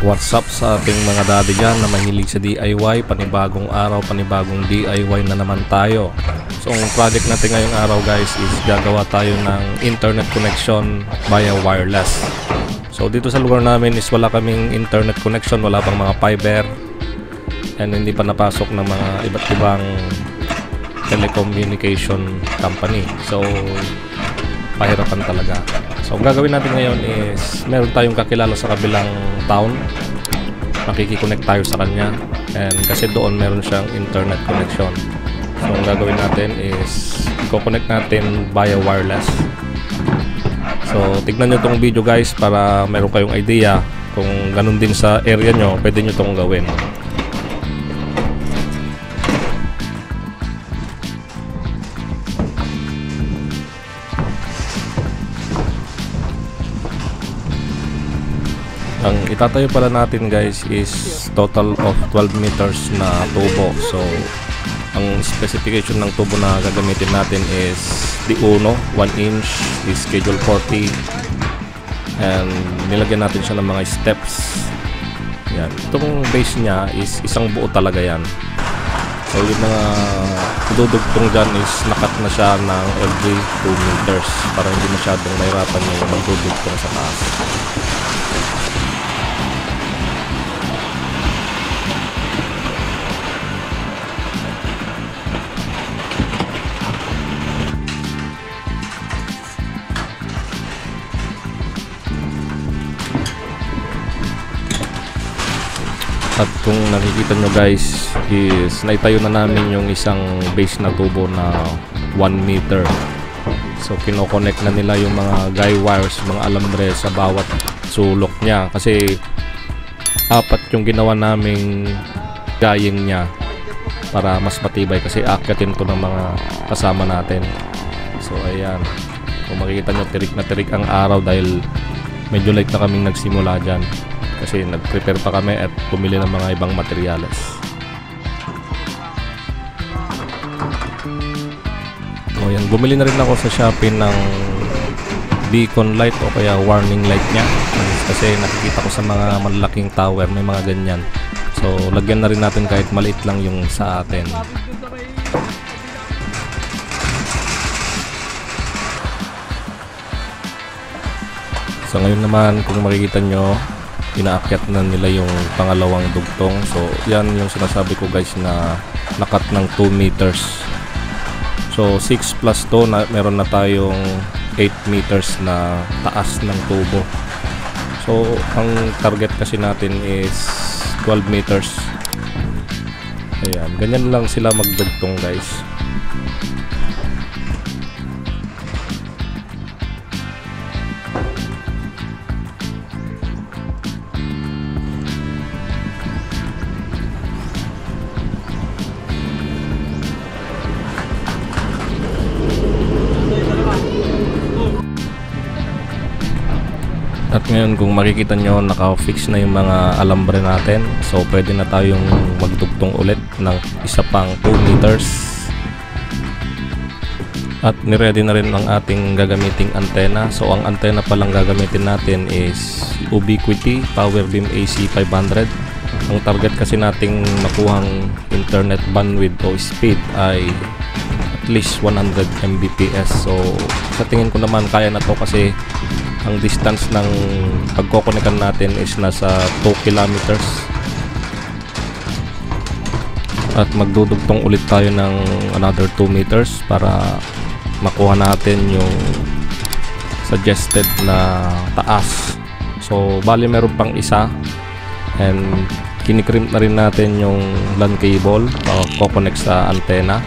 What's up sa ating mga daddy dyan na mahilig sa DIY, panibagong araw, panibagong DIY na naman tayo. So ang project natin ngayong araw guys is gagawa tayo ng internet connection via wireless. So dito sa lugar namin is wala kaming internet connection, wala pang mga fiber, and hindi pa napasok ng mga iba't ibang telecommunication company. So pahirapan talaga. So ang gagawin natin ngayon is meron tayong kakilala sa kabilang town, makikiconnect tayo sa kanya, and kasi doon meron siyang internet connection. So ang gagawin natin is i-connect natin via wireless. So tignan nyo tong video guys para meron kayong idea kung ganun din sa area nyo, pwede nyo tong gawin. Ang itatayo pala natin guys is total of 12 meters na tubo. So ang specification ng tubo na gagamitin natin is D1, 1 inch, is schedule 40, and nilagyan natin siya ng mga steps. Yan. Itong base niya is isang buo talaga yan. So yung mga dudugtong dyan is nakat na siya ng every 2 meters para hindi masyadong mahirapan yung magdudugtong sa taas. At kung nakikita nyo guys is naitayo na namin yung isang base na tubo na 1 meter. So kinoconnect na nila yung mga guy wires, mga alambre sa bawat sulok niya, kasi apat yung ginawa naming gayeng niya para mas matibay, kasi akyatin to ng mga kasama natin. So ayan, kung makikita nyo tirik ang araw dahil medyo late na kaming nagsimula dyan, kasi nag-prepare pa kami at pumili ng mga ibang materyales. So yan, bumili na rin ako sa Shopee ng beacon light o kaya warning light niya, kasi nakikita ko sa mga malalaking tower may mga ganyan. So lagyan na rin natin kahit maliit lang yung sa atin. So ngayon naman kung makikita nyo, inaakyat na nila yung pangalawang dugtong. So yan yung sinasabi ko guys na nakat ng 2 meters. So 6 plus 2 na meron na tayong 8 meters na taas ng tubo. So ang target kasi natin is 12 meters. Ayan, ganyan lang sila magdugtong guys. At ngayon kung makikita nyo, naka-fix na yung mga alambre natin. So pwede na tayong magdugtong ulit ng isa pang 2 meters. At niready na rin ang ating gagamiting antena. So ang antena palang gagamitin natin is Ubiquiti PowerBeam AC500. Ang target kasi nating makuhang internet bandwidth o speed ay at least 100 Mbps. So sa tingin ko naman kaya na to, kasi ang distance ng pagkokonekan natin is nasa 2 kilometers. At magdudugtong ulit tayo ng another 2 meters para makuha natin yung suggested na taas. So bali meron pang isa, and kinikrimp na rin natin yung LAN cable para kukonect sa antena.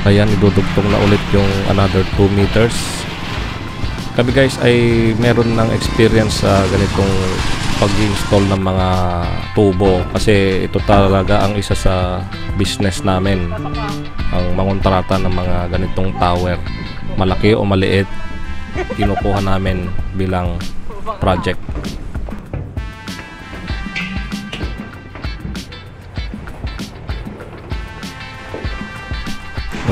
Ayan, idudugtong na ulit yung another 2 meters. Kami guys ay meron ng experience sa ganitong pag-install ng mga tubo, kasi ito talaga ang isa sa business namin, ang mangontrata ng mga ganitong tower, malaki o maliit, kinukuha namin bilang project.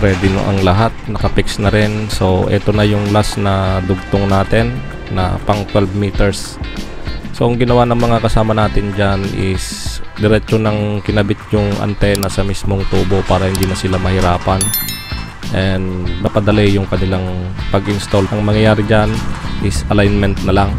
ready no ang lahat, nakapix na rin. So ito na yung last na dugtong natin na pang 12 meters. So ang ginawa ng mga kasama natin dyan is diretso nang kinabit yung antena sa mismong tubo para hindi na sila mahirapan and napadali yung kanilang pag-install. Ang mangyayari dyan is alignment na lang.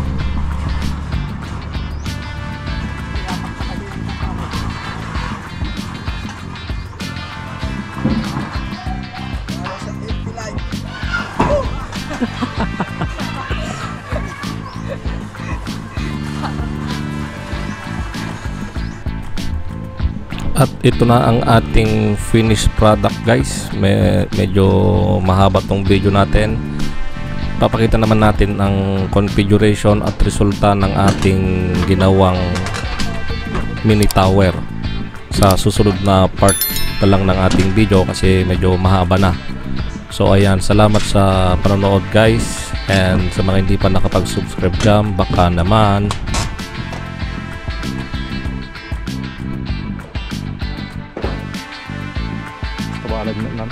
At ito na ang ating finished product guys. Medyo mahaba tong video natin. Papakita naman natin ang configuration at resulta ng ating ginawang mini tower sa susunod na part na lang ng ating video kasi medyo mahaba na. So ayan, salamat sa panonood guys, and sa mga hindi pa nakapag-subscribe dyan, baka naman tawalag na lang.